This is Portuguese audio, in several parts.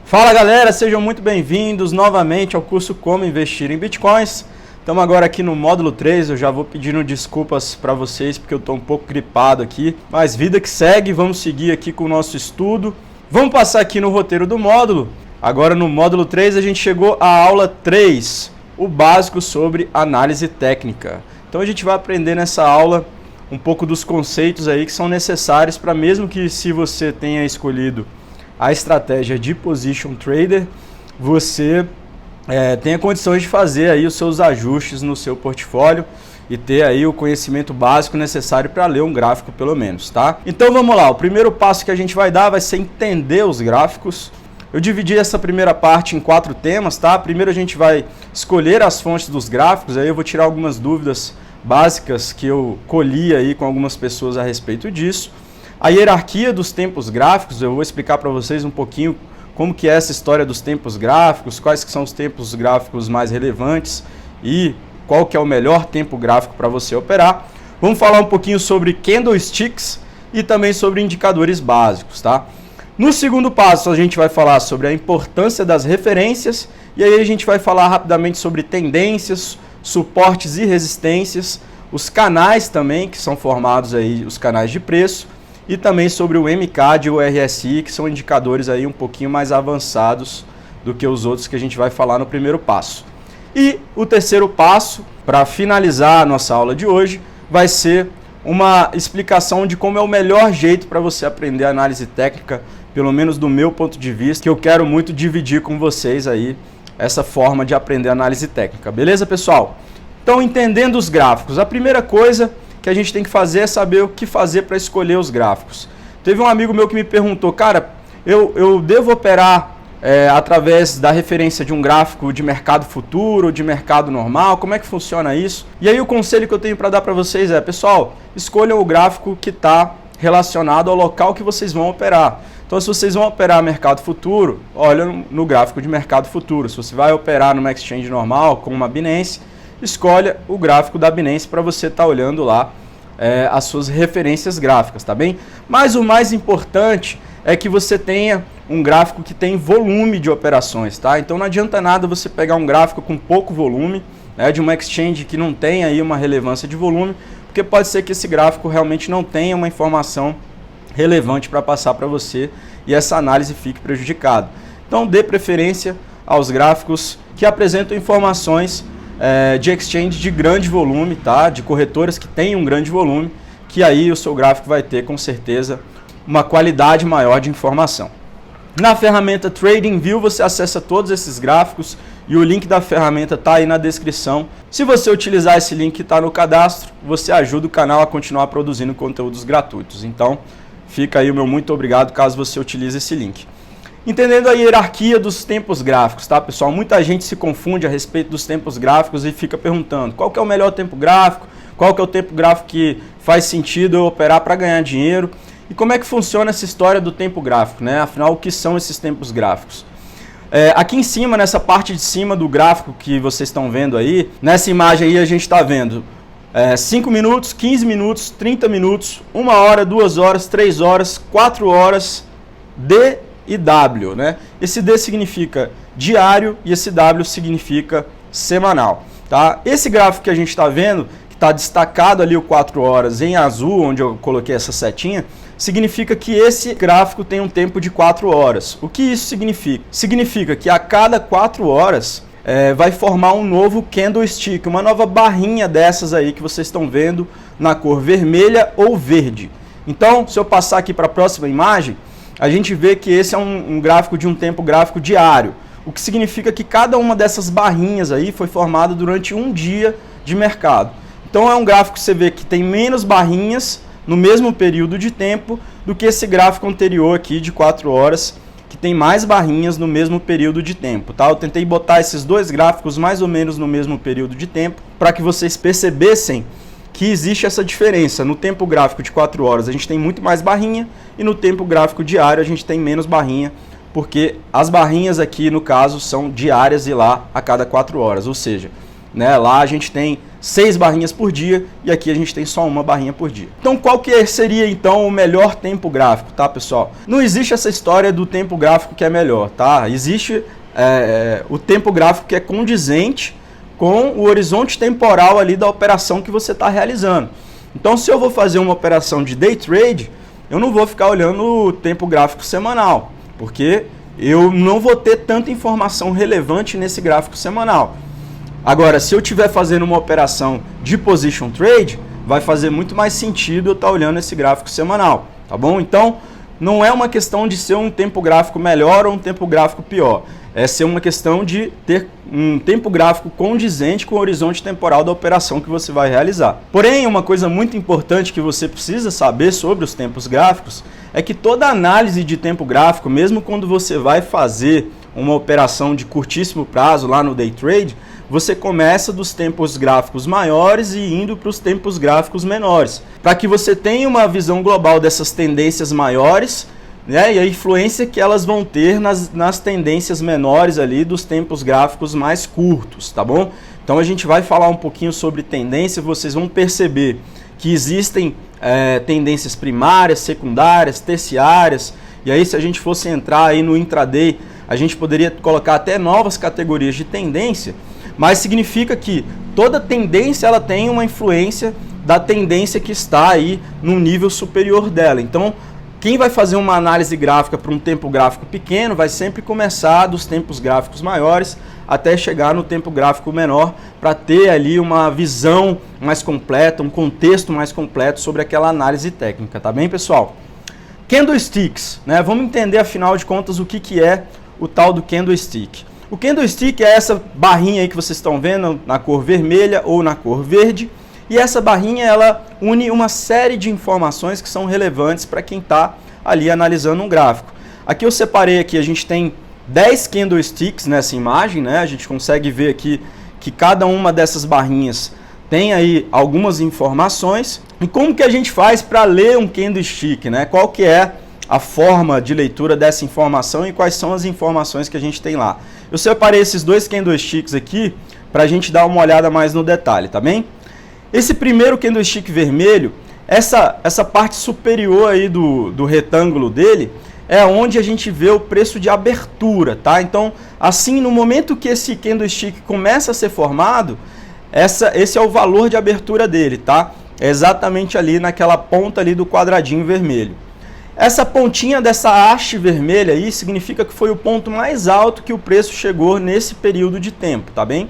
Fala galera, sejam muito bem-vindos novamente ao curso Como Investir em Bitcoins. Estamos agora aqui no módulo 3, eu já vou pedindo desculpas para vocês porque eu estou um pouco gripado aqui. Mas vida que segue, vamos seguir aqui com o nosso estudo. Vamos passar aqui no roteiro do módulo. Agora no módulo 3 a gente chegou à aula 3, o básico sobre análise técnica. Então a gente vai aprender nessa aula um pouco dos conceitos aí que são necessários para, mesmo que se você tenha escolhido a estratégia de Position Trader, você tenha condições de fazer aí os seus ajustes no seu portfólio e ter aí o conhecimento básico necessário para ler um gráfico pelo menos, tá? Então vamos lá, o primeiro passo que a gente vai dar vai ser entender os gráficos. Eu dividi essa primeira parte em 4 temas, tá? Primeiro a gente vai escolher as fontes dos gráficos, aí eu vou tirar algumas dúvidas básicas que eu colhi aí com algumas pessoas a respeito disso. A hierarquia dos tempos gráficos, eu vou explicar para vocês um pouquinho como que é essa história dos tempos gráficos, quais que são os tempos gráficos mais relevantes e qual que é o melhor tempo gráfico para você operar. Vamos falar um pouquinho sobre candlesticks e também sobre indicadores básicos, tá? No segundo passo a gente vai falar sobre a importância das referências e aí a gente vai falar rapidamente sobre tendências, suportes e resistências, os canais também que são formados aí, os canais de preço, e também sobre o MCAD e o RSI, que são indicadores aí um pouquinho mais avançados do que os outros que a gente vai falar no primeiro passo. E o terceiro passo, para finalizar a nossa aula de hoje, vai ser uma explicação de como é o melhor jeito para você aprender análise técnica, pelo menos do meu ponto de vista, que eu quero muito dividir com vocês aí essa forma de aprender análise técnica. Beleza, pessoal? Então, entendendo os gráficos, a primeira coisa que a gente tem que fazer é saber o que fazer para escolher os gráficos. Teve um amigo meu que me perguntou, cara, eu devo operar através da referência de um gráfico de mercado futuro, de mercado normal, como é que funciona isso? E aí o conselho que eu tenho para dar para vocês é, pessoal, escolham o gráfico que está relacionado ao local que vocês vão operar. Então, se vocês vão operar mercado futuro, olha no gráfico de mercado futuro. Se você vai operar numa exchange normal, como uma Binance, escolha o gráfico da Binance para você estar olhando lá as suas referências gráficas, tá bem? Mas o mais importante é que você tenha um gráfico que tem volume de operações, tá? Então não adianta nada você pegar um gráfico com pouco volume, né, de uma exchange que não tem aí uma relevância de volume, porque pode ser que esse gráfico realmente não tenha uma informação relevante para passar para você e essa análise fique prejudicada. Então dê preferência aos gráficos que apresentam informações de exchange de grande volume, tá? De corretoras que têm um grande volume, que aí o seu gráfico vai ter com certeza uma qualidade maior de informação. Na ferramenta TradingView você acessa todos esses gráficos e o link da ferramenta está aí na descrição. Se você utilizar esse link que está no cadastro, você ajuda o canal a continuar produzindo conteúdos gratuitos. Então fica aí o meu muito obrigado caso você utilize esse link. Entendendo a hierarquia dos tempos gráficos, tá, pessoal? Muita gente se confunde a respeito dos tempos gráficos e fica perguntando qual que é o melhor tempo gráfico, qual que é o tempo gráfico que faz sentido eu operar para ganhar dinheiro e como é que funciona essa história do tempo gráfico, né? Afinal, o que são esses tempos gráficos? Aqui em cima, nessa parte de cima do gráfico que vocês estão vendo aí, nessa imagem aí a gente está vendo 5 minutos, 15 minutos, 30 minutos, 1 hora, 2 horas, 3 horas, 4 horas, D e W, né? Esse D significa diário e esse W significa semanal, tá? Esse gráfico que a gente está vendo, que está destacado ali o 4 horas em azul, onde eu coloquei essa setinha, significa que esse gráfico tem um tempo de 4 horas. O que isso significa? Significa que a cada 4 horas vai formar um novo candlestick, uma nova barrinha dessas aí que vocês estão vendo na cor vermelha ou verde. Então, se eu passar aqui para a próxima imagem, a gente vê que esse é um gráfico de um tempo gráfico diário, o que significa que cada uma dessas barrinhas aí foi formada durante um dia de mercado. Então é um gráfico que você vê que tem menos barrinhas no mesmo período de tempo do que esse gráfico anterior aqui de 4 horas, que tem mais barrinhas no mesmo período de tempo, tá? Eu tentei botar esses dois gráficos mais ou menos no mesmo período de tempo para que vocês percebessem que existe essa diferença. No tempo gráfico de 4 horas a gente tem muito mais barrinha e no tempo gráfico diário a gente tem menos barrinha, porque as barrinhas aqui no caso são diárias e lá a cada 4 horas, ou seja, né, lá a gente tem 6 barrinhas por dia, e aqui a gente tem só uma barrinha por dia. Então qual que seria então o melhor tempo gráfico, tá, pessoal? Não existe essa história do tempo gráfico que é melhor, tá? Existe o tempo gráfico que é condizente com o horizonte temporal ali da operação que você está realizando. Então se eu vou fazer uma operação de day trade, eu não vou ficar olhando o tempo gráfico semanal, porque eu não vou ter tanta informação relevante nesse gráfico semanal. Agora, se eu estiver fazendo uma operação de position trade, vai fazer muito mais sentido eu estar olhando esse gráfico semanal, tá bom? Então, não é uma questão de ser um tempo gráfico melhor ou um tempo gráfico pior. É ser uma questão de ter um tempo gráfico condizente com o horizonte temporal da operação que você vai realizar. Porém, uma coisa muito importante que você precisa saber sobre os tempos gráficos é que toda análise de tempo gráfico, mesmo quando você vai fazer uma operação de curtíssimo prazo lá no day trade, você começa dos tempos gráficos maiores e indo para os tempos gráficos menores, para que você tenha uma visão global dessas tendências maiores, né, e a influência que elas vão ter nas tendências menores ali dos tempos gráficos mais curtos, tá bom? Então a gente vai falar um pouquinho sobre tendência, vocês vão perceber que existem tendências primárias, secundárias, terciárias, e aí se a gente fosse entrar aí no intraday, a gente poderia colocar até novas categorias de tendência, mas significa que toda tendência ela tem uma influência da tendência que está aí no nível superior dela. Então, quem vai fazer uma análise gráfica para um tempo gráfico pequeno vai sempre começar dos tempos gráficos maiores até chegar no tempo gráfico menor para ter ali uma visão mais completa, um contexto mais completo sobre aquela análise técnica, tá bem, pessoal? Candlesticks, né? Vamos entender afinal de contas o que é o tal do candlestick. O candlestick é essa barrinha aí que vocês estão vendo na cor vermelha ou na cor verde, e essa barrinha ela une uma série de informações que são relevantes para quem está ali analisando um gráfico. Aqui eu separei aqui, a gente tem 10 candlesticks nessa imagem, né? A gente consegue ver aqui que cada uma dessas barrinhas tem aí algumas informações. E como que a gente faz para ler um candlestick, né? Qual que é a forma de leitura dessa informação e quais são as informações que a gente tem lá. Eu separei esses 2 candlesticks aqui para a gente dar uma olhada mais no detalhe, tá bem? Esse primeiro candlestick vermelho, essa parte superior aí do retângulo dele, é onde a gente vê o preço de abertura, tá? Então, assim, no momento que esse candlestick começa a ser formado, esse é o valor de abertura dele, tá? É exatamente ali naquela ponta ali do quadradinho vermelho. Essa pontinha dessa haste vermelha aí significa que foi o ponto mais alto que o preço chegou nesse período de tempo, tá bem?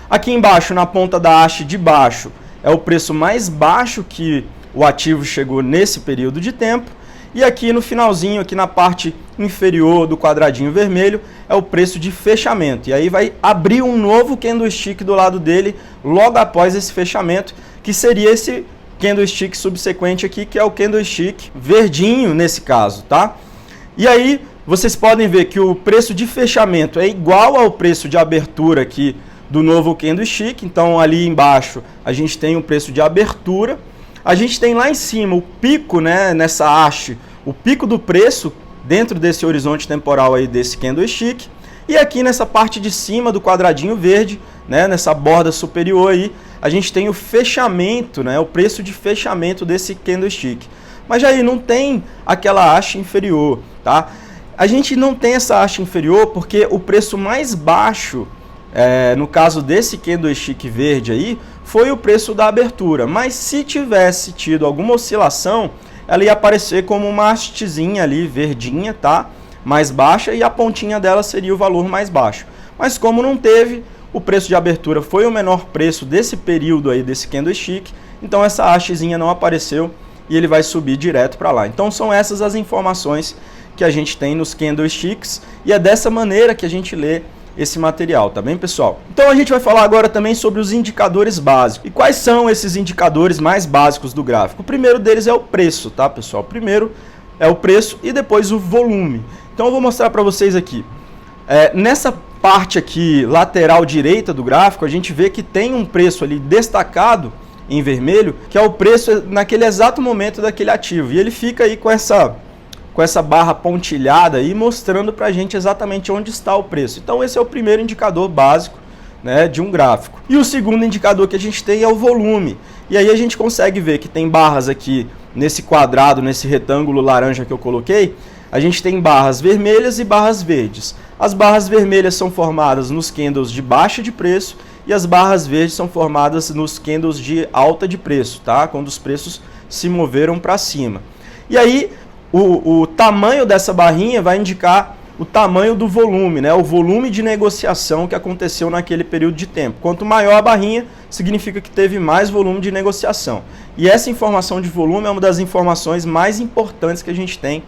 Aqui embaixo, na ponta da haste de baixo, é o preço mais baixo que o ativo chegou nesse período de tempo. E aqui no finalzinho, aqui na parte inferior do quadradinho vermelho, é o preço de fechamento. E aí vai abrir um novo candlestick do lado dele logo após esse fechamento, que seria esse candlestick subsequente aqui, que é o candlestick verdinho nesse caso, tá? E aí vocês podem ver que o preço de fechamento é igual ao preço de abertura aqui do novo candlestick. Então ali embaixo a gente tem o preço de abertura. A gente tem lá em cima o pico, né, nessa haste, o pico do preço dentro desse horizonte temporal aí desse candlestick. E aqui nessa parte de cima do quadradinho verde, né, nessa borda superior aí, a gente tem o fechamento, né, o preço de fechamento desse candlestick. Mas aí não tem aquela haste inferior, tá? A gente não tem essa haste inferior porque o preço mais baixo, no caso desse candlestick verde aí, foi o preço da abertura. Mas se tivesse tido alguma oscilação, ela ia aparecer como uma hastezinha ali, verdinha, tá? Mais baixa, e a pontinha dela seria o valor mais baixo. Mas como não teve, o preço de abertura foi o menor preço desse período aí, desse candlestick, então essa hastezinha não apareceu e ele vai subir direto para lá. Então são essas as informações que a gente tem nos candlesticks e é dessa maneira que a gente lê esse material, tá bem, pessoal? Então a gente vai falar agora também sobre os indicadores básicos. E quais são esses indicadores mais básicos do gráfico? O primeiro deles é o preço, tá, pessoal? Primeiro é o preço e depois o volume. Então eu vou mostrar para vocês aqui. Nessa parte aqui lateral direita do gráfico, a gente vê que tem um preço ali destacado em vermelho, que é o preço naquele exato momento daquele ativo. E ele fica aí com essa barra pontilhada aí, mostrando para a gente exatamente onde está o preço. Então esse é o primeiro indicador básico né, de um gráfico. E o segundo indicador que a gente tem é o volume. E aí a gente consegue ver que tem barras aqui nesse quadrado, nesse retângulo laranja que eu coloquei, a gente tem barras vermelhas e barras verdes. As barras vermelhas são formadas nos candles de baixa de preço e as barras verdes são formadas nos candles de alta de preço, tá? Quando os preços se moveram para cima. E aí o tamanho dessa barrinha vai indicar o tamanho do volume, né? O volume de negociação que aconteceu naquele período de tempo. Quanto maior a barrinha, significa que teve mais volume de negociação. E essa informação de volume é uma das informações mais importantes que a gente tem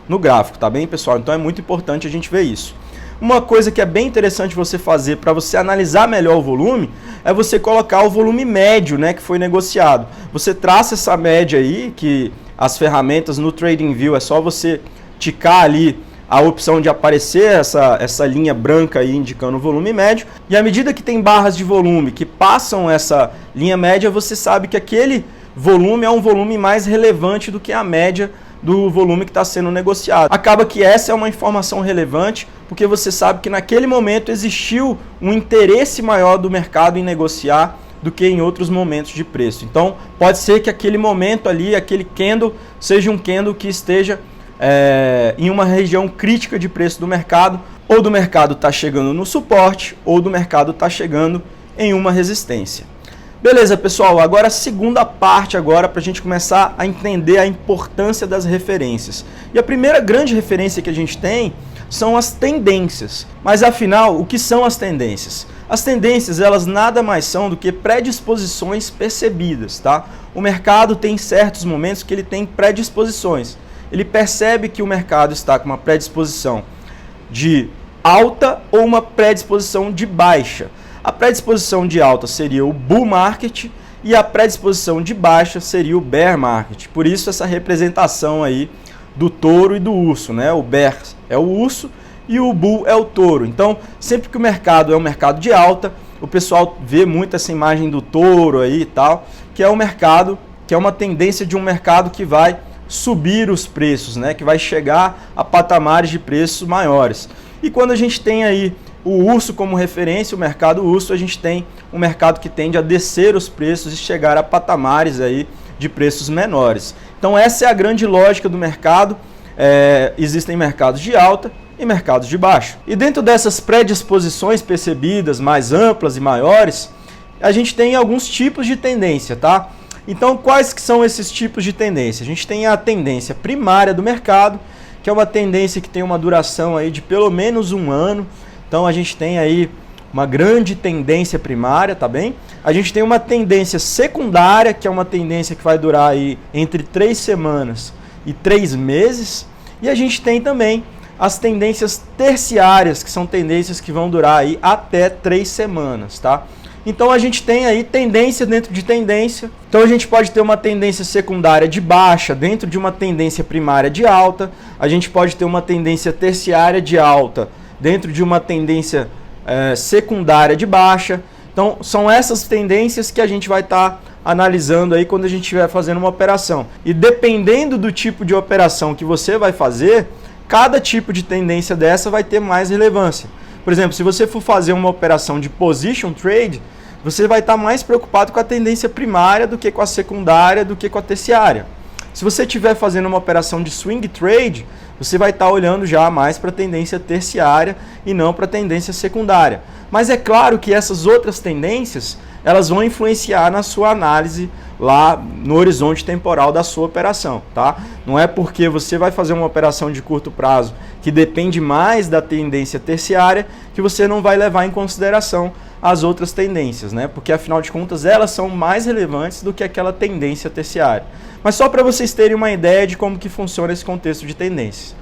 no gráfico, tá bem, pessoal? Então é muito importante a gente ver isso. Uma coisa que é bem interessante você fazer para você analisar melhor o volume é você colocar o volume médio, né, que foi negociado. Você traça essa média aí, que as ferramentas no TradingView é só você ticar ali a opção de aparecer essa linha branca aí indicando o volume médio. E à medida que tem barras de volume que passam essa linha média, você sabe que aquele volume é um volume mais relevante do que a média do volume que está sendo negociado. Acaba que essa é uma informação relevante, porque você sabe que naquele momento existiu um interesse maior do mercado em negociar do que em outros momentos de preço. Então, pode ser que aquele momento ali, aquele candle, seja um candle que esteja em uma região crítica de preço do mercado, ou do mercado está chegando no suporte, ou do mercado está chegando em uma resistência. Beleza, pessoal, agora a segunda parte agora para a gente começar a entender a importância das referências. E a primeira grande referência que a gente tem são as tendências. Mas afinal, o que são as tendências? As tendências, elas nada mais são do que predisposições percebidas, tá? O mercado tem certos momentos que ele tem predisposições. Ele percebe que o mercado está com uma predisposição de alta ou uma predisposição de baixa. A predisposição de alta seria o bull market e a predisposição de baixa seria o bear market. Por isso essa representação aí do touro e do urso, né? O bear é o urso e o bull é o touro. Então, sempre que o mercado é um mercado de alta, o pessoal vê muito essa imagem do touro aí e tal, que é um mercado, que é uma tendência de um mercado que vai subir os preços, né? Que vai chegar a patamares de preços maiores. E quando a gente tem aí o urso como referência, o mercado urso, a gente tem um mercado que tende a descer os preços e chegar a patamares aí de preços menores. Então essa é a grande lógica do mercado. Existem mercados de alta e mercados de baixa. E dentro dessas predisposições percebidas mais amplas e maiores, a gente tem alguns tipos de tendência, tá? Então quais que são esses tipos de tendência? A gente tem a tendência primária do mercado, que é uma tendência que tem uma duração aí de pelo menos um ano. Então a gente tem aí uma grande tendência primária, tá bem? A gente tem uma tendência secundária, que é uma tendência que vai durar aí entre 3 semanas e 3 meses. E a gente tem também as tendências terciárias, que são tendências que vão durar aí até 3 semanas, tá? Então a gente tem aí tendência dentro de tendência. Então a gente pode ter uma tendência secundária de baixa dentro de uma tendência primária de alta. A gente pode ter uma tendência terciária de alta dentro de uma tendência secundária de baixa. Então são essas tendências que a gente vai estar analisando aí quando a gente estiver fazendo uma operação. E dependendo do tipo de operação que você vai fazer, cada tipo de tendência dessa vai ter mais relevância. Por exemplo, se você for fazer uma operação de position trade, você vai estar mais preocupado com a tendência primária do que com a secundária, do que com a terciária. Se você estiver fazendo uma operação de swing trade, você vai estar olhando já mais para a tendência terciária e não para a tendência secundária. Mas é claro que essas outras tendências, elas vão influenciar na sua análise lá no horizonte temporal da sua operação, tá? Não é porque você vai fazer uma operação de curto prazo que depende mais da tendência terciária que você não vai levar em consideração as outras tendências, né? Porque afinal de contas elas são mais relevantes do que aquela tendência terciária. Mas só para vocês terem uma ideia de como que funciona esse contexto de tendências.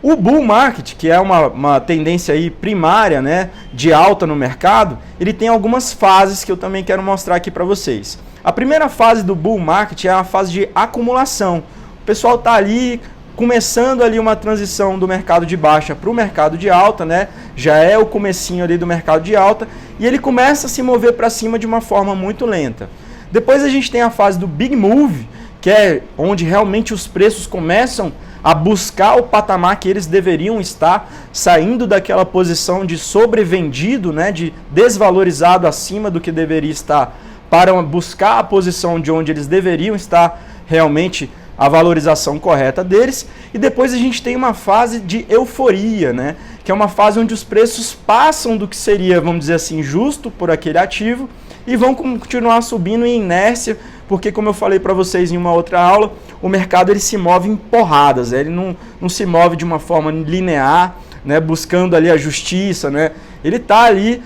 O bull market, que é uma tendência aí primária, né, de alta no mercado, ele tem algumas fases que eu também quero mostrar aqui para vocês. A primeira fase do bull market é a fase de acumulação. O pessoal está ali começando ali uma transição do mercado de baixa para o mercado de alta, né? Já é o comecinho ali do mercado de alta e ele começa a se mover para cima de uma forma muito lenta. Depois a gente tem a fase do big move, que é onde realmente os preços começam a buscar o patamar que eles deveriam estar, saindo daquela posição de sobrevendido, né, de desvalorizado acima do que deveria estar, para buscar a posição de onde eles deveriam estar realmente a valorização correta deles. E depois a gente tem uma fase de euforia, né? Que é uma fase onde os preços passam do que seria, vamos dizer assim, justo por aquele ativo e vão continuar subindo em inércia, porque como eu falei para vocês em uma outra aula, o mercado ele se move em porradas, né? Ele não se move de uma forma linear, né? Buscando ali a justiça, né? Ele está ali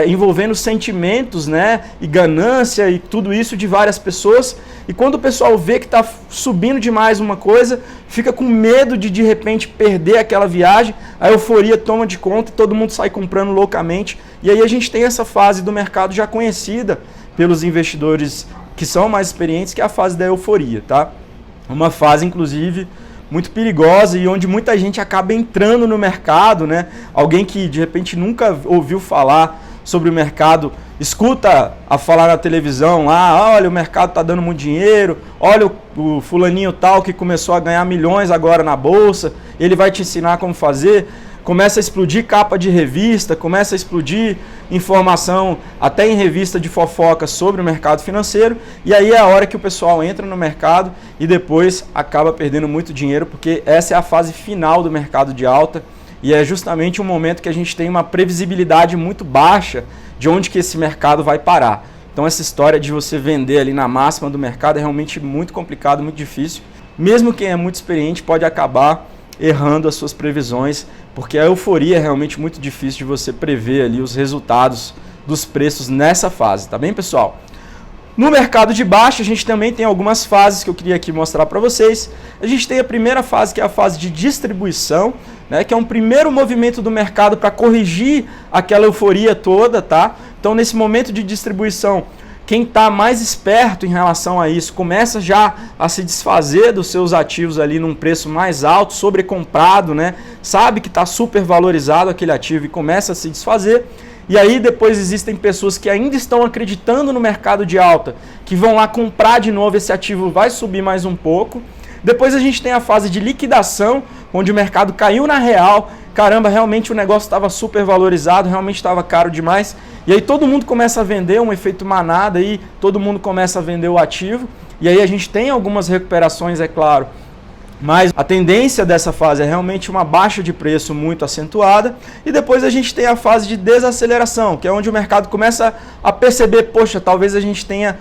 envolvendo sentimentos, né, e ganância e tudo isso de várias pessoas, e quando o pessoal vê que está subindo demais uma coisa, fica com medo de repente perder aquela viagem, a euforia toma de conta e todo mundo sai comprando loucamente, e aí a gente tem essa fase do mercado já conhecida pelos investidores que são mais experientes, que é a fase da euforia, tá? Uma fase, inclusive, muito perigosa e onde muita gente acaba entrando no mercado, né? Alguém que de repente nunca ouviu falar sobre o mercado, escuta a falar na televisão lá, olha, o mercado está dando muito dinheiro, olha o fulaninho tal que começou a ganhar milhões agora na bolsa, ele vai te ensinar como fazer. Começa a explodir capa de revista, começa a explodir informação até em revista de fofoca sobre o mercado financeiro, e aí é a hora que o pessoal entra no mercado e depois acaba perdendo muito dinheiro, porque essa é a fase final do mercado de alta, e é justamente um momento que a gente tem uma previsibilidade muito baixa de onde que esse mercado vai parar. Então essa história de você vender ali na máxima do mercado é realmente muito complicado, muito difícil. Mesmo quem é muito experiente pode acabar errando as suas previsões, porque a euforia é realmente muito difícil de você prever ali os resultados dos preços nessa fase, tá bem, pessoal? No mercado de baixa, a gente também tem algumas fases que eu queria aqui mostrar para vocês. A gente tem a primeira fase, que é a fase de distribuição, né, que é um primeiro movimento do mercado para corrigir aquela euforia toda, tá? Então, nesse momento de distribuição, quem está mais esperto em relação a isso começa já a se desfazer dos seus ativos ali num preço mais alto, sobrecomprado, né? Sabe que está super valorizado aquele ativo e começa a se desfazer. E aí depois existem pessoas que ainda estão acreditando no mercado de alta, que vão lá comprar de novo, esse ativo vai subir mais um pouco. Depois a gente tem a fase de liquidação, onde o mercado caiu na real, caramba, realmente o negócio estava super valorizado, realmente estava caro demais. E aí todo mundo começa a vender, um efeito manada, aí todo mundo começa a vender o ativo. E aí a gente tem algumas recuperações, é claro, mas a tendência dessa fase é realmente uma baixa de preço muito acentuada. E depois a gente tem a fase de desaceleração, que é onde o mercado começa a perceber, poxa, talvez a gente tenha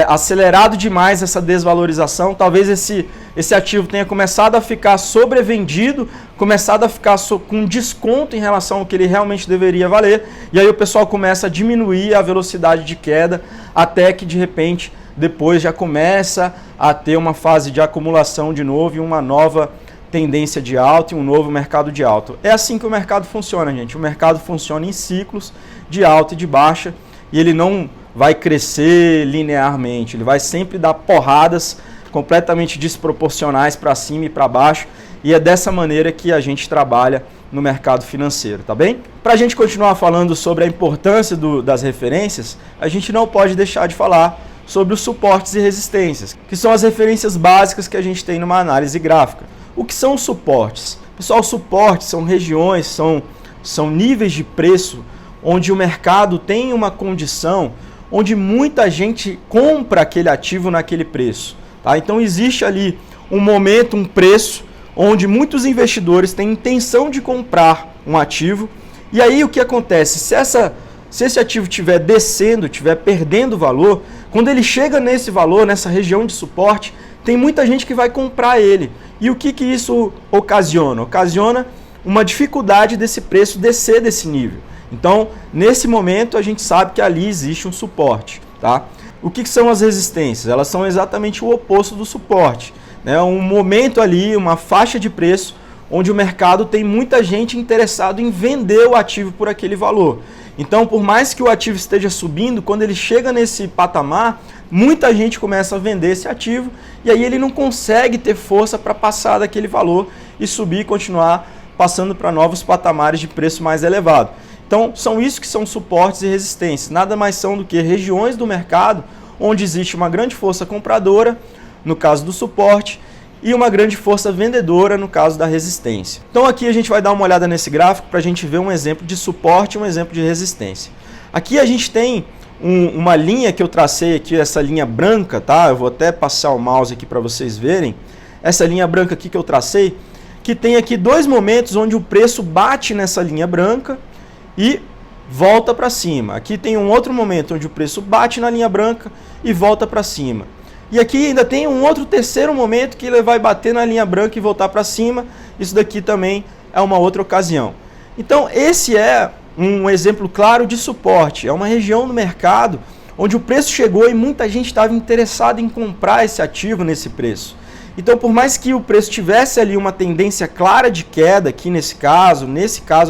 acelerado demais essa desvalorização, talvez esse ativo tenha começado a ficar sobrevendido, começado a ficar com desconto em relação ao que ele realmente deveria valer, e aí o pessoal começa a diminuir a velocidade de queda, até que de repente depois já começa a ter uma fase de acumulação de novo e uma nova tendência de alta e um novo mercado de alta. É assim que o mercado funciona, gente. O mercado funciona em ciclos de alta e de baixa, e ele não vai crescer linearmente, ele vai sempre dar porradas completamente desproporcionais para cima e para baixo, e é dessa maneira que a gente trabalha no mercado financeiro, tá bem? Para a gente continuar falando sobre a importância das referências, a gente não pode deixar de falar sobre os suportes e resistências, que são as referências básicas que a gente tem numa análise gráfica. O que são os suportes? Pessoal, suportes são regiões, são níveis de preço onde o mercado tem uma condição onde muita gente compra aquele ativo naquele preço. Tá? Então existe ali um momento, um preço, onde muitos investidores têm intenção de comprar um ativo, e aí o que acontece? Se esse ativo estiver descendo, estiver perdendo valor, quando ele chega nesse valor, nessa região de suporte, tem muita gente que vai comprar ele. E o que isso ocasiona? Ocasiona uma dificuldade desse preço descer desse nível. Então, nesse momento, a gente sabe que ali existe um suporte. Tá? O que são as resistências? Elas são exatamente o oposto do suporte. Né? Um momento ali, uma faixa de preço, onde o mercado tem muita gente interessado em vender o ativo por aquele valor. Então, por mais que o ativo esteja subindo, quando ele chega nesse patamar, muita gente começa a vender esse ativo, e aí ele não consegue ter força para passar daquele valor e subir e continuar passando para novos patamares de preço mais elevado. Então, são isso que são suportes e resistências. Nada mais são do que regiões do mercado onde existe uma grande força compradora, no caso do suporte, e uma grande força vendedora no caso da resistência. Então aqui a gente vai dar uma olhada nesse gráfico para a gente ver um exemplo de suporte e um exemplo de resistência. Aqui a gente tem uma linha que eu tracei aqui, essa linha branca, tá? Eu vou até passar o mouse aqui para vocês verem. Essa linha branca aqui que eu tracei, que tem aqui dois momentos onde o preço bate nessa linha branca e volta para cima. Aqui tem um outro momento onde o preço bate na linha branca e volta para cima. E aqui ainda tem um outro terceiro momento que ele vai bater na linha branca e voltar para cima. Isso daqui também é uma outra ocasião. Então esse é um exemplo claro de suporte. É uma região no mercado onde o preço chegou e muita gente estava interessada em comprar esse ativo nesse preço. Então, por mais que o preço tivesse ali uma tendência clara de queda aqui nesse caso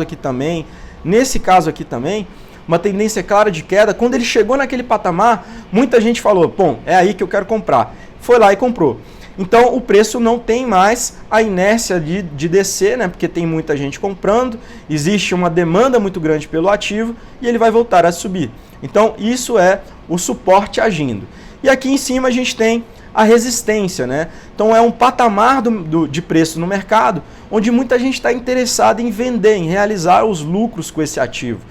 aqui também, nesse caso aqui também, uma tendência clara de queda, quando ele chegou naquele patamar, muita gente falou, bom, é aí que eu quero comprar. Foi lá e comprou. Então o preço não tem mais a inércia de descer, né? Porque tem muita gente comprando, existe uma demanda muito grande pelo ativo e ele vai voltar a subir. Então isso é o suporte agindo. E aqui em cima a gente tem a resistência, né? Então é um patamar de preço no mercado onde muita gente está interessada em vender, em realizar os lucros com esse ativo.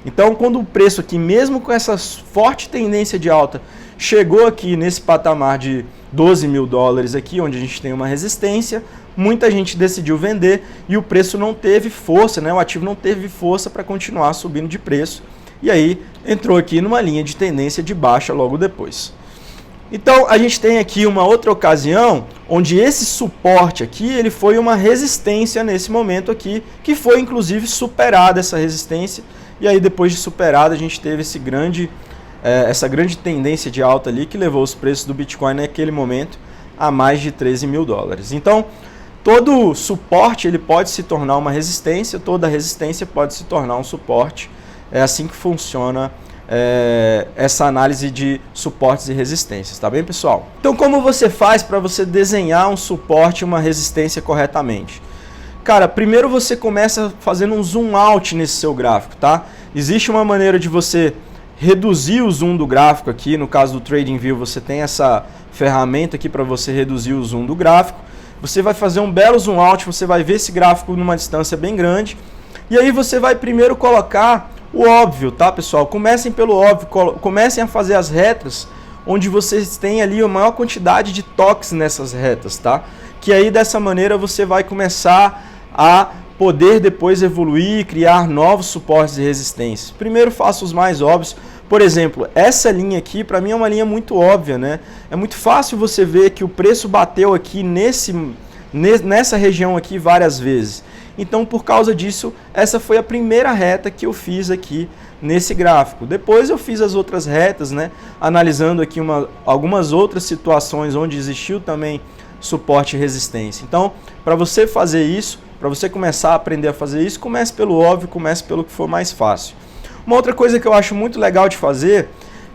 Então quando o preço aqui, mesmo com essa forte tendência de alta, chegou aqui nesse patamar de 12 mil dólares aqui, onde a gente tem uma resistência, muita gente decidiu vender e o preço não teve força, né? O ativo não teve força para continuar subindo de preço. E aí entrou aqui numa linha de tendência de baixa logo depois. Então a gente tem aqui uma outra ocasião onde esse suporte aqui ele foi uma resistência nesse momento aqui, que foi inclusive superada essa resistência. E aí depois de superada a gente teve essa grande tendência de alta ali que levou os preços do Bitcoin naquele momento a mais de 13 mil dólares. Então, todo suporte ele pode se tornar uma resistência, toda resistência pode se tornar um suporte. É assim que funciona essa análise de suportes e resistências, tá bem, pessoal? Então, como você faz para você desenhar um suporte e uma resistência corretamente? Cara, primeiro você começa fazendo um zoom out nesse seu gráfico, tá? Existe uma maneira de você reduzir o zoom do gráfico aqui, no caso do TradingView você tem essa ferramenta aqui para você reduzir o zoom do gráfico. Você vai fazer um belo zoom out, você vai ver esse gráfico numa distância bem grande. E aí você vai primeiro colocar o óbvio, tá, pessoal? Comecem pelo óbvio, comecem a fazer as retas onde vocês têm ali a maior quantidade de toques nessas retas, tá? Que aí dessa maneira você vai começar a poder depois evoluir e criar novos suportes e resistências. Primeiro faça os mais óbvios. Por exemplo, essa linha aqui para mim é uma linha muito óbvia, né? É muito fácil você ver que o preço bateu aqui nessa região aqui várias vezes. Então, por causa disso, essa foi a primeira reta que eu fiz aqui nesse gráfico. Depois eu fiz as outras retas, né? Analisando aqui algumas outras situações onde existiu também suporte e resistência. Então, para você fazer isso, para você começar a aprender a fazer isso, comece pelo óbvio, comece pelo que for mais fácil. Uma outra coisa que eu acho muito legal de fazer,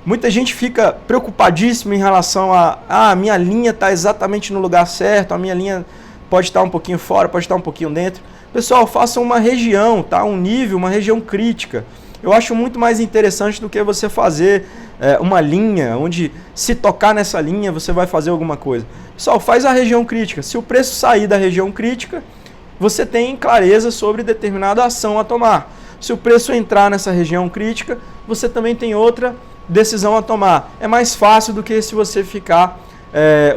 muita gente fica preocupadíssima em relação a minha linha está exatamente no lugar certo, a minha linha pode estar um pouquinho fora, pode estar um pouquinho dentro. Pessoal, façam uma região, tá? Um nível, uma região crítica. Eu acho muito mais interessante do que você fazer uma linha, onde se tocar nessa linha você vai fazer alguma coisa. Pessoal, faz a região crítica. Se o preço sair da região crítica, você tem clareza sobre determinada ação a tomar. Se o preço entrar nessa região crítica, você também tem outra decisão a tomar. É mais fácil do que se você ficar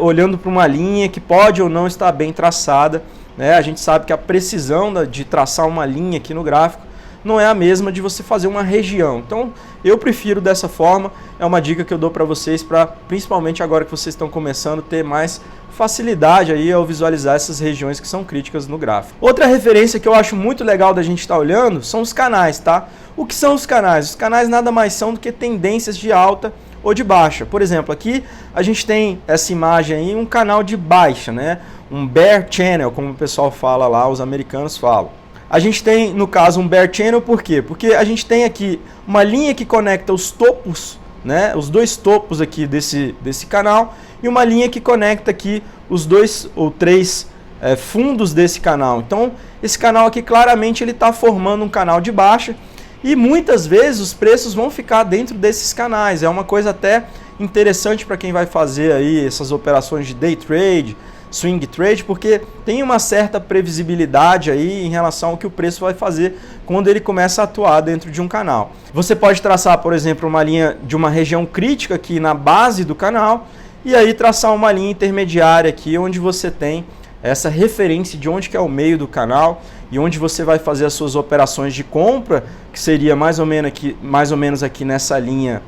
olhando para uma linha que pode ou não estar bem traçada, né? A gente sabe que a precisão de traçar uma linha aqui no gráfico não é a mesma de você fazer uma região. Então, eu prefiro dessa forma. É uma dica que eu dou para vocês, principalmente agora que vocês estão começando a ter mais facilidade aí ao visualizar essas regiões que são críticas no gráfico. Outra referência que eu acho muito legal da gente estar olhando são os canais, tá? O que são os canais? Os canais nada mais são do que tendências de alta ou de baixa. Por exemplo, aqui a gente tem essa imagem aí, um canal de baixa, né? Um bear channel, como o pessoal fala lá, os americanos falam. A gente tem, no caso, um bear channel, por quê? Porque a gente tem aqui uma linha que conecta os topos, né? Os dois topos aqui desse canal e uma linha que conecta aqui os dois ou três fundos desse canal. Então, esse canal aqui claramente ele está formando um canal de baixa e muitas vezes os preços vão ficar dentro desses canais. É uma coisa até interessante para quem vai fazer aí essas operações de day trade, swing trade, porque tem uma certa previsibilidade aí em relação ao que o preço vai fazer quando ele começa a atuar dentro de um canal. Você pode traçar, por exemplo, uma linha de uma região crítica aqui na base do canal e aí traçar uma linha intermediária aqui onde você tem essa referência de onde que é o meio do canal e onde você vai fazer as suas operações de compra, que seria mais ou menos aqui nessa linha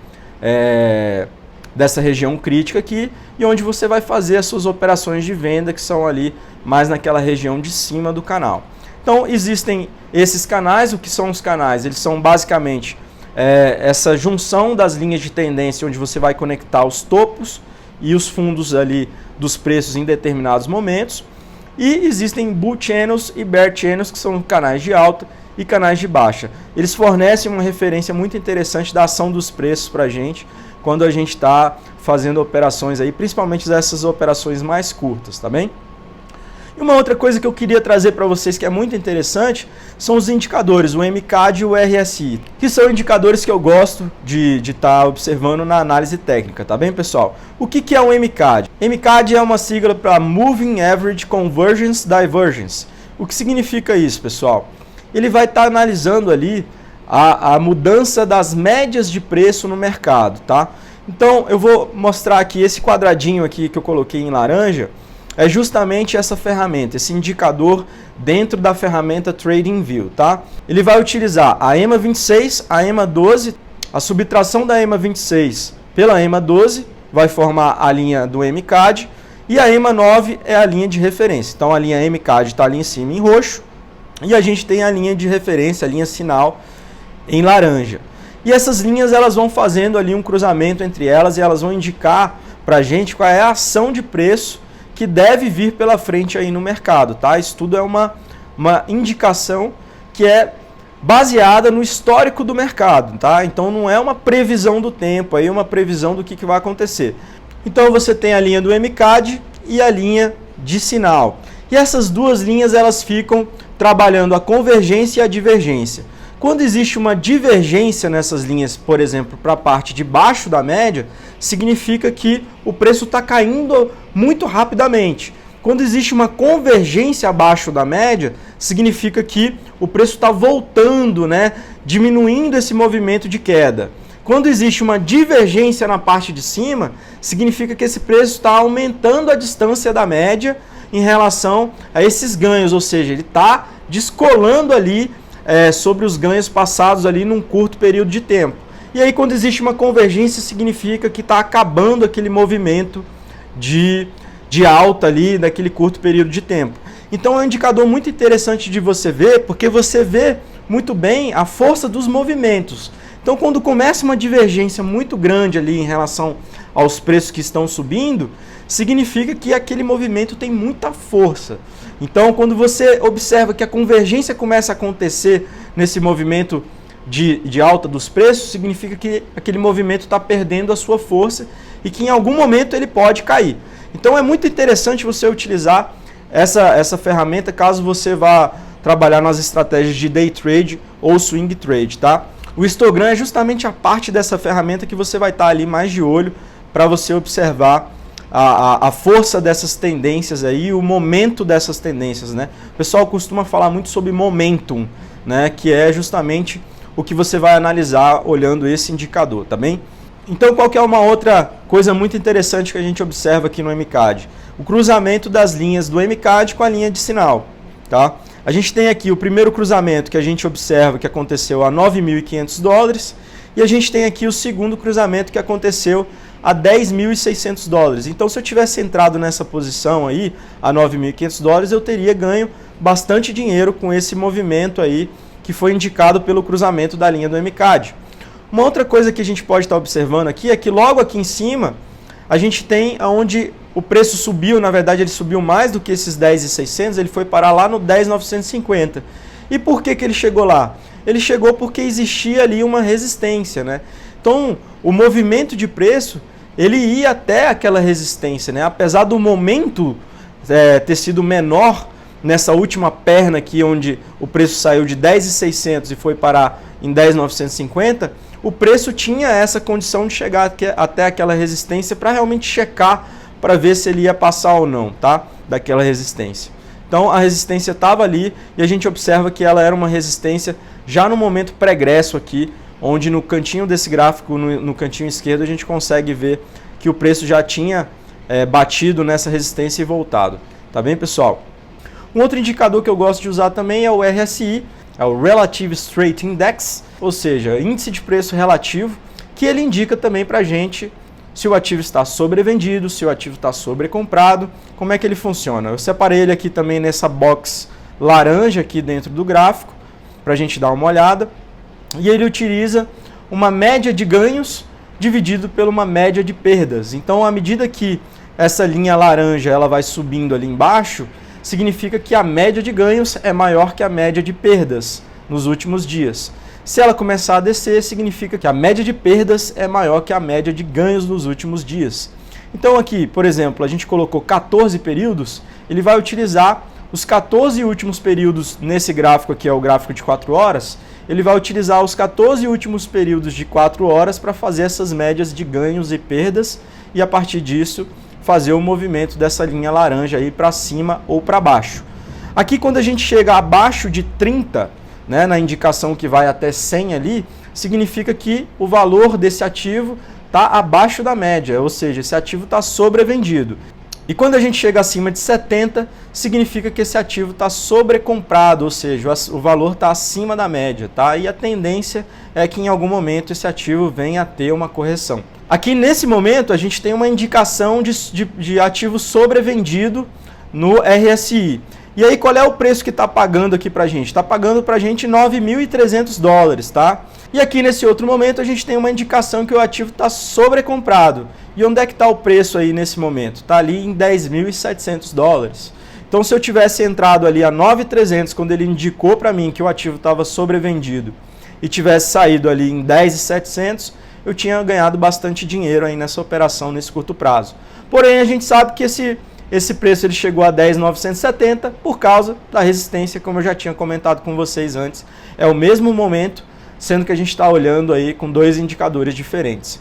dessa região crítica aqui, e onde você vai fazer as suas operações de venda, que são ali mais naquela região de cima do canal. Então existem esses canais. O que são os canais? Eles são basicamente essa junção das linhas de tendência, onde você vai conectar os topos e os fundos ali dos preços em determinados momentos. E existem Bull Channels e Bear Channels, que são canais de alta e canais de baixa. Eles fornecem uma referência muito interessante da ação dos preços para a gente, quando a gente está fazendo operações aí, principalmente essas operações mais curtas, tá bem? E uma outra coisa que eu queria trazer para vocês que é muito interessante são os indicadores, o MCAD e o RSI, que são indicadores que eu gosto de estar observando na análise técnica, tá bem, pessoal? O que é o MCAD? MCAD é uma sigla para Moving Average Convergence Divergence. O que significa isso, pessoal? Ele vai estar analisando ali a mudança das médias de preço no mercado, tá? Então eu vou mostrar aqui esse quadradinho aqui que eu coloquei em laranja, é justamente essa ferramenta, esse indicador dentro da ferramenta TradingView, tá? Ele vai utilizar a EMA 26, a EMA 12, a subtração da EMA 26 pela EMA 12 vai formar a linha do MCAD e a EMA 9 é a linha de referência. Então a linha MCAD está ali em cima em roxo e a gente tem a linha de referência, a linha sinal em laranja. E essas linhas elas vão fazendo ali um cruzamento entre elas e elas vão indicar para a gente qual é a ação de preço que deve vir pela frente aí no mercado, tá? Isso tudo é uma indicação que é baseada no histórico do mercado, tá? Então não é uma previsão do tempo, aí é uma previsão do que vai acontecer. Então você tem a linha do MCAD e a linha de sinal. E essas duas linhas elas ficam trabalhando a convergência e a divergência. Quando existe uma divergência nessas linhas, por exemplo, para a parte de baixo da média, significa que o preço está caindo muito rapidamente. Quando existe uma convergência abaixo da média, significa que o preço está voltando, né, diminuindo esse movimento de queda. Quando existe uma divergência na parte de cima, significa que esse preço está aumentando a distância da média em relação a esses ganhos, ou seja, ele está descolando ali sobre os ganhos passados ali num curto período de tempo. E aí quando existe uma convergência significa que está acabando aquele movimento de alta ali naquele curto período de tempo. Então é um indicador muito interessante de você ver, porque você vê muito bem a força dos movimentos. Então quando começa uma divergência muito grande ali em relação aos preços que estão subindo, significa que aquele movimento tem muita força. Então, quando você observa que a convergência começa a acontecer nesse movimento de alta dos preços, significa que aquele movimento está perdendo a sua força e que em algum momento ele pode cair. Então, é muito interessante você utilizar essa ferramenta caso você vá trabalhar nas estratégias de day trade ou swing trade, tá? O histogram é justamente a parte dessa ferramenta que você vai estar ali mais de olho para você observar a força dessas tendências aí, o momento dessas tendências, né? O pessoal costuma falar muito sobre momentum, né? Que é justamente o que você vai analisar olhando esse indicador, tá bem? Então, qual que é uma outra coisa muito interessante que a gente observa aqui no MCAD? O cruzamento das linhas do MCAD com a linha de sinal, tá? A gente tem aqui o primeiro cruzamento que a gente observa que aconteceu a $9.500 e a gente tem aqui o segundo cruzamento que aconteceu a $10.600. Então, se eu tivesse entrado nessa posição aí, a $9.500, eu teria ganho bastante dinheiro com esse movimento aí que foi indicado pelo cruzamento da linha do MCAD. Uma outra coisa que a gente pode estar observando aqui é que logo aqui em cima a gente tem onde o preço subiu, na verdade ele subiu mais do que esses 10.600, ele foi parar lá no 10.950. E por que ele chegou lá? Ele chegou porque existia ali uma resistência, né? Então, o movimento de preço, ele ia até aquela resistência, né? Apesar do momento ter sido menor nessa última perna aqui, onde o preço saiu de 10.600 e foi parar em 10.950, o preço tinha essa condição de chegar até aquela resistência para realmente checar para ver se ele ia passar ou não, tá? Daquela resistência. Então a resistência estava ali e a gente observa que ela era uma resistência já no momento pregresso aqui, onde no cantinho desse gráfico, no cantinho esquerdo, a gente consegue ver que o preço já tinha batido nessa resistência e voltado. Tá bem, pessoal? Um outro indicador que eu gosto de usar também é o RSI, é o Relative Straight Index, ou seja, índice de preço relativo, que ele indica também para a gente se o ativo está sobrevendido, se o ativo está sobrecomprado, como é que ele funciona. Eu separei ele aqui também nessa box laranja aqui dentro do gráfico, para a gente dar uma olhada, e ele utiliza uma média de ganhos dividido por uma média de perdas. Então, à medida que essa linha laranja ela vai subindo ali embaixo, significa que a média de ganhos é maior que a média de perdas nos últimos dias. Se ela começar a descer, significa que a média de perdas é maior que a média de ganhos nos últimos dias. Então aqui, por exemplo, a gente colocou 14 períodos, ele vai utilizar os 14 últimos períodos nesse gráfico aqui, é o gráfico de 4 horas, ele vai utilizar os 14 últimos períodos de 4 horas para fazer essas médias de ganhos e perdas e a partir disso fazer o movimento dessa linha laranja aí para cima ou para baixo. Aqui quando a gente chega abaixo de 30, né, na indicação que vai até 100 ali, significa que o valor desse ativo está abaixo da média, ou seja, esse ativo está sobrevendido. E quando a gente chega acima de 70, significa que esse ativo está sobrecomprado, ou seja, o valor está acima da média, tá? E a tendência é que em algum momento esse ativo venha a ter uma correção. Aqui nesse momento a gente tem uma indicação de ativo sobrevendido no RSI. E aí qual é o preço que está pagando aqui para a gente? Está pagando para a gente $9.300, tá? E aqui nesse outro momento a gente tem uma indicação que o ativo está sobrecomprado. E onde é que está o preço aí nesse momento? Está ali em $10.700. Então se eu tivesse entrado ali a 9.300 quando ele indicou para mim que o ativo estava sobrevendido e tivesse saído ali em 10.700, eu tinha ganhado bastante dinheiro aí nessa operação nesse curto prazo. Porém a gente sabe que esse preço ele chegou a 10.970 por causa da resistência, como eu já tinha comentado com vocês antes. É o mesmo momento, sendo que a gente está olhando aí com dois indicadores diferentes.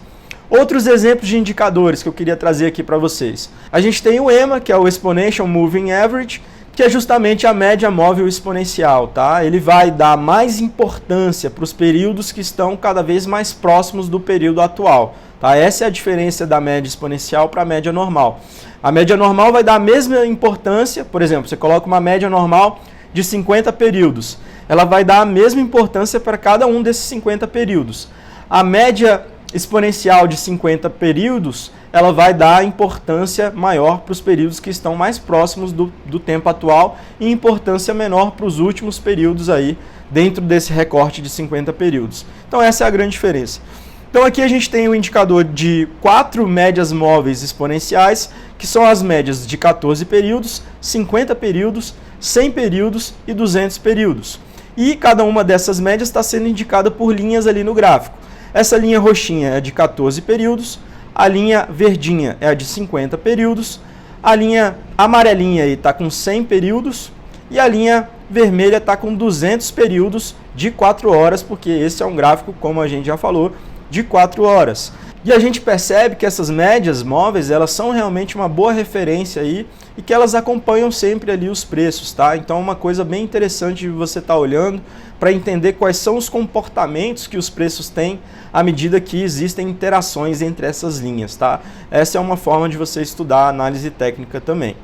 Outros exemplos de indicadores que eu queria trazer aqui para vocês. A gente tem o EMA, que é o Exponential Moving Average, que é justamente a média móvel exponencial, tá? Ele vai dar mais importância para os períodos que estão cada vez mais próximos do período atual, tá? Essa é a diferença da média exponencial para a média normal. A média normal vai dar a mesma importância, por exemplo, você coloca uma média normal de 50 períodos, ela vai dar a mesma importância para cada um desses 50 períodos. A média exponencial de 50 períodos, ela vai dar importância maior para os períodos que estão mais próximos do tempo atual e importância menor para os últimos períodos aí dentro desse recorte de 50 períodos. Então essa é a grande diferença. Então aqui a gente tem o indicador de 4 médias móveis exponenciais, que são as médias de 14 períodos, 50 períodos, 100 períodos e 200 períodos. E cada uma dessas médias está sendo indicada por linhas ali no gráfico. Essa linha roxinha é de 14 períodos, a linha verdinha é a de 50 períodos, a linha amarelinha está com 100 períodos e a linha vermelha está com 200 períodos de 4 horas, porque esse é um gráfico, como a gente já falou, de 4 horas. E a gente percebe que essas médias móveis, elas são realmente uma boa referência aí e que elas acompanham sempre ali os preços, tá? Então uma coisa bem interessante de você estar olhando para entender quais são os comportamentos que os preços têm à medida que existem interações entre essas linhas, tá? Essa é uma forma de você estudar a análise técnica também.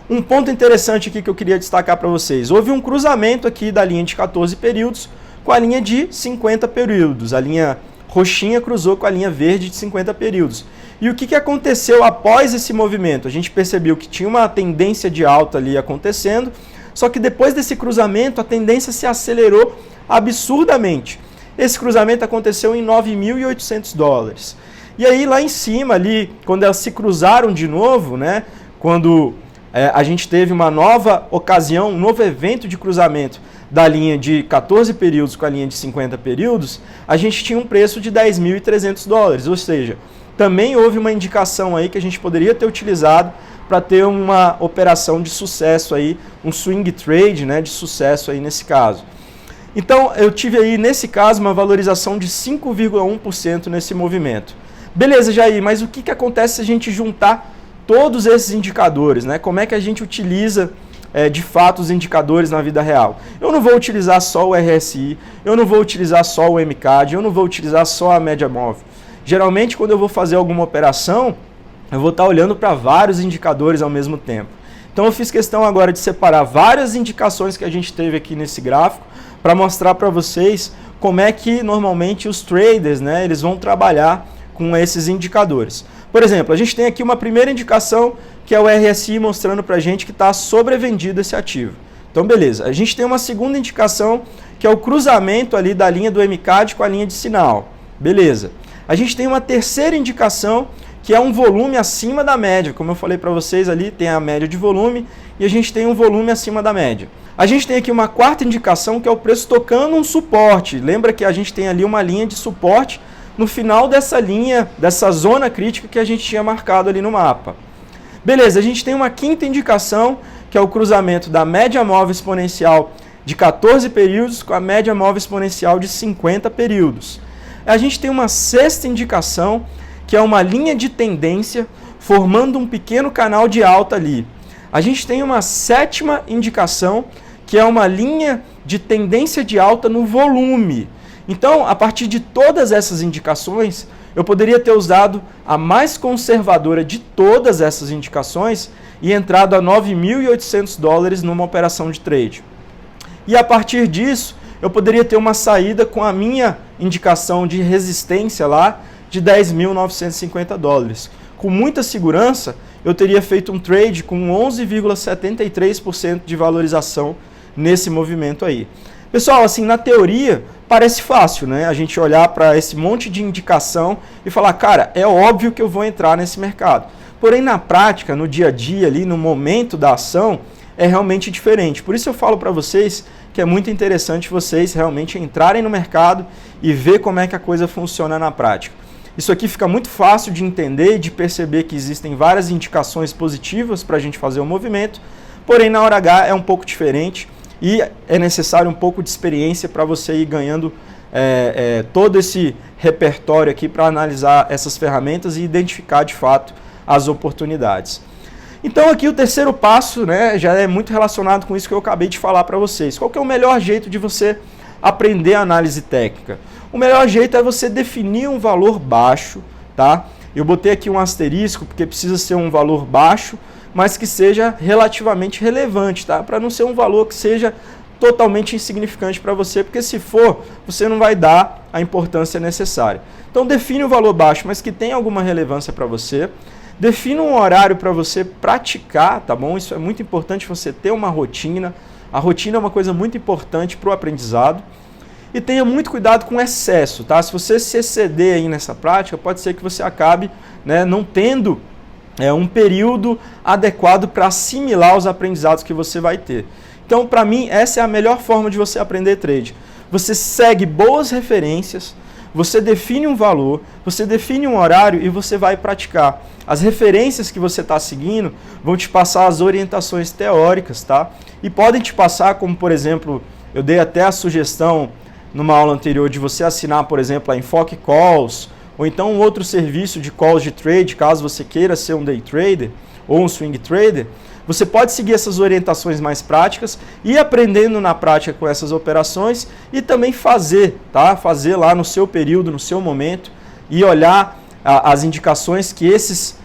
Um ponto interessante aqui que eu queria destacar para vocês. Houve um cruzamento aqui da linha de 14 períodos com a linha de 50 períodos. A linha roxinha cruzou com a linha verde de 50 períodos. E o que aconteceu após esse movimento? A gente percebeu que tinha uma tendência de alta ali acontecendo, só que depois desse cruzamento a tendência se acelerou absurdamente. Esse cruzamento aconteceu em $9.800. E aí lá em cima ali, quando elas se cruzaram de novo, né, quando a gente teve uma nova ocasião, um novo evento de cruzamento da linha de 14 períodos com a linha de 50 períodos, a gente tinha um preço de $10.300, ou seja, também houve uma indicação aí que a gente poderia ter utilizado para ter uma operação de sucesso aí, um swing trade, né, de sucesso aí nesse caso. Então eu tive aí nesse caso uma valorização de 5,1% nesse movimento. Beleza, Jair, mas o que acontece se a gente juntar todos esses indicadores, né? Como é que a gente utiliza de fato os indicadores na vida real. Eu não vou utilizar só o RSI, eu não vou utilizar só o MCAD, eu não vou utilizar só a média móvel. Geralmente, quando eu vou fazer alguma operação, eu vou estar olhando para vários indicadores ao mesmo tempo. Então eu fiz questão agora de separar várias indicações que a gente teve aqui nesse gráfico para mostrar para vocês como é que normalmente os traders, né, eles vão trabalhar com esses indicadores. Por exemplo, a gente tem aqui uma primeira indicação que é o RSI mostrando para a gente que está sobrevendido esse ativo. Então beleza, a gente tem uma segunda indicação que é o cruzamento ali da linha do MCAD com a linha de sinal. Beleza. A gente tem uma terceira indicação que é um volume acima da média. Como eu falei para vocês ali, tem a média de volume e a gente tem um volume acima da média. A gente tem aqui uma quarta indicação que é o preço tocando um suporte. Lembra que a gente tem ali uma linha de suporte no final dessa linha, dessa zona crítica que a gente tinha marcado ali no mapa. Beleza, a gente tem uma quinta indicação que é o cruzamento da média móvel exponencial de 14 períodos com a média móvel exponencial de 50 períodos. A gente tem uma sexta indicação que é uma linha de tendência formando um pequeno canal de alta ali. A gente tem uma sétima indicação que é uma linha de tendência de alta no volume. Então, a partir de todas essas indicações, eu poderia ter usado a mais conservadora de todas essas indicações e entrado a $9.800 numa operação de trade. E a partir disso, eu poderia ter uma saída com a minha indicação de resistência lá de $10.950. Com muita segurança, eu teria feito um trade com 11,73% de valorização nesse movimento aí. Pessoal, assim, na teoria, parece fácil, né? A gente olhar para esse monte de indicação e falar, cara, é óbvio que eu vou entrar nesse mercado. Porém, na prática, no dia a dia, ali, no momento da ação, é realmente diferente. Por isso eu falo para vocês que é muito interessante vocês realmente entrarem no mercado e ver como é que a coisa funciona na prática. Isso aqui fica muito fácil de entender e de perceber que existem várias indicações positivas para a gente fazer o movimento, porém na hora H é um pouco diferente e é necessário um pouco de experiência para você ir ganhando todo esse repertório aqui para analisar essas ferramentas e identificar de fato as oportunidades. Então aqui o terceiro passo, né, já é muito relacionado com isso que eu acabei de falar para vocês. Qual que é o melhor jeito de você aprender a análise técnica? O melhor jeito é você definir um valor baixo, tá? Eu botei aqui um asterisco porque precisa ser um valor baixo, mas que seja relativamente relevante, tá? Para não ser um valor que seja totalmente insignificante para você, porque se for, você não vai dar a importância necessária. Então define um valor baixo, mas que tenha alguma relevância para você. Defina um horário para você praticar, tá bom? Isso é muito importante, você ter uma rotina. A rotina é uma coisa muito importante para o aprendizado. E tenha muito cuidado com o excesso, tá? Se você se exceder aí nessa prática, pode ser que você acabe, né, não tendo um período adequado para assimilar os aprendizados que você vai ter. Então, para mim, essa é a melhor forma de você aprender trade. Você segue boas referências, você define um valor, você define um horário e você vai praticar. As referências que você está seguindo vão te passar as orientações teóricas, tá? E podem te passar, como por exemplo, eu dei até a sugestão numa aula anterior de você assinar, por exemplo, a Enfoque Calls, ou então um outro serviço de calls de trade, caso você queira ser um day trader ou um swing trader. Você pode seguir essas orientações mais práticas e ir aprendendo na prática com essas operações e também fazer, tá? Fazer lá no seu período, no seu momento e olhar as indicações que esses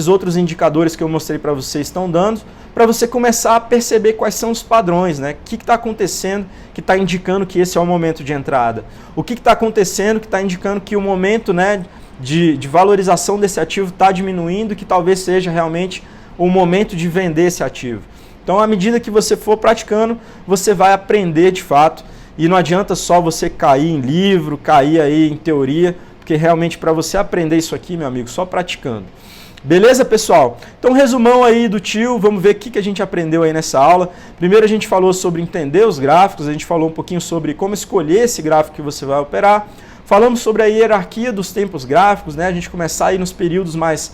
outros indicadores que eu mostrei para vocês estão dando, para você começar a perceber quais são os padrões, né? O que está acontecendo que está indicando que esse é o momento de entrada? O que está acontecendo que está indicando que o momento, né, de valorização desse ativo está diminuindo, que talvez seja realmente o momento de vender esse ativo. Então, à medida que você for praticando, você vai aprender de fato e não adianta só você cair em livro, cair aí em teoria, porque realmente para você aprender isso aqui, meu amigo, só praticando. Beleza, pessoal? Então, resumão aí do tio, vamos ver o que a gente aprendeu aí nessa aula. Primeiro a gente falou sobre entender os gráficos, a gente falou um pouquinho sobre como escolher esse gráfico que você vai operar. Falamos sobre a hierarquia dos tempos gráficos, né? A gente começar aí nos períodos mais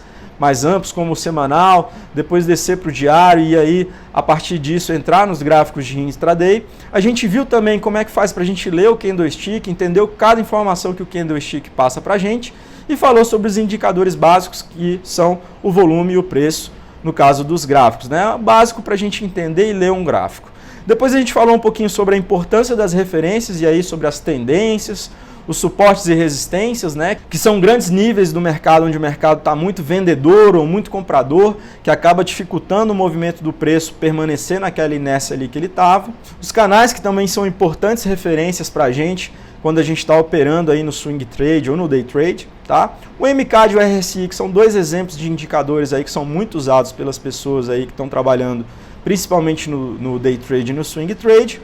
amplos, como o semanal, depois descer para o diário e aí, a partir disso, entrar nos gráficos de intraday. A gente viu também como é que faz para a gente ler o candlestick, entender cada informação que o candlestick passa para a gente. e falou sobre os indicadores básicos, que são o volume e o preço, no caso dos gráficos, né? Básico para a gente entender e ler um gráfico. Depois a gente falou um pouquinho sobre a importância das referências e aí sobre as tendências, os suportes e resistências, né, que são grandes níveis do mercado, onde o mercado está muito vendedor ou muito comprador, que acaba dificultando o movimento do preço permanecer naquela inércia ali que ele estava. Os canais que também são importantes referências para a gente, quando a gente está operando aí no swing trade ou no day trade, tá? O MCAD e o RSI, que são dois exemplos de indicadores aí que são muito usados pelas pessoas aí que estão trabalhando, principalmente no day trade e no swing trade.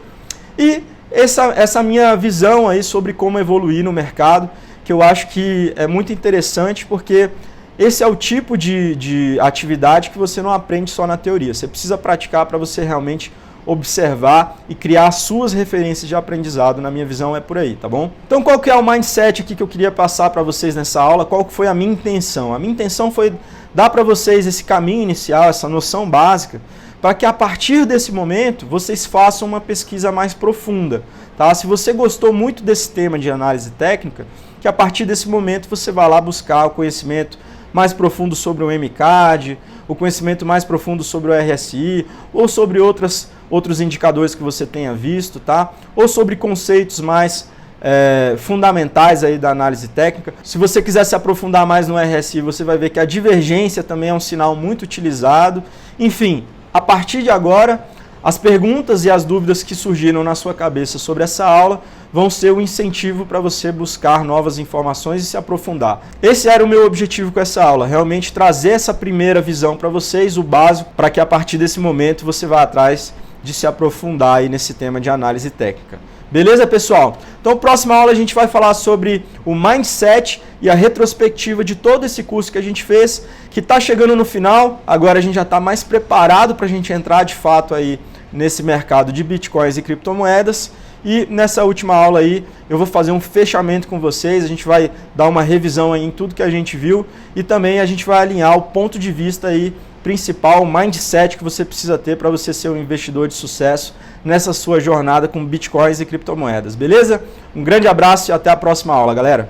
E essa minha visão aí sobre como evoluir no mercado, que eu acho que é muito interessante, porque esse é o tipo de atividade que você não aprende só na teoria. Você precisa praticar para você realmente observar e criar suas referências de aprendizado. Na minha visão é por aí, tá bom? Então qual que é o mindset aqui que eu queria passar para vocês nessa aula? Qual que foi a minha intenção? A minha intenção foi dar para vocês esse caminho inicial, essa noção básica, para que a partir desse momento vocês façam uma pesquisa mais profunda. Tá? Se você gostou muito desse tema de análise técnica, que a partir desse momento você vai lá buscar o conhecimento mais profundo sobre o MCAD, o conhecimento mais profundo sobre o RSI, ou sobre outros indicadores que você tenha visto, tá? Ou sobre conceitos mais fundamentais aí da análise técnica. Se você quiser se aprofundar mais no RSI, você vai ver que a divergência também é um sinal muito utilizado. Enfim, a partir de agora, as perguntas e as dúvidas que surgiram na sua cabeça sobre essa aula vão ser o incentivo para você buscar novas informações e se aprofundar. Esse era o meu objetivo com essa aula, realmente trazer essa primeira visão para vocês, o básico, para que a partir desse momento você vá atrás de se aprofundar aí nesse tema de análise técnica. Beleza, pessoal? Então, próxima aula a gente vai falar sobre o mindset e a retrospectiva de todo esse curso que a gente fez, que está chegando no final. Agora a gente já está mais preparado para a gente entrar de fato aí nesse mercado de bitcoins e criptomoedas. E nessa última aula aí eu vou fazer um fechamento com vocês, a gente vai dar uma revisão aí em tudo que a gente viu e também a gente vai alinhar o ponto de vista aí principal, o mindset que você precisa ter para você ser um investidor de sucesso nessa sua jornada com bitcoins e criptomoedas, beleza? Um grande abraço e até a próxima aula, galera!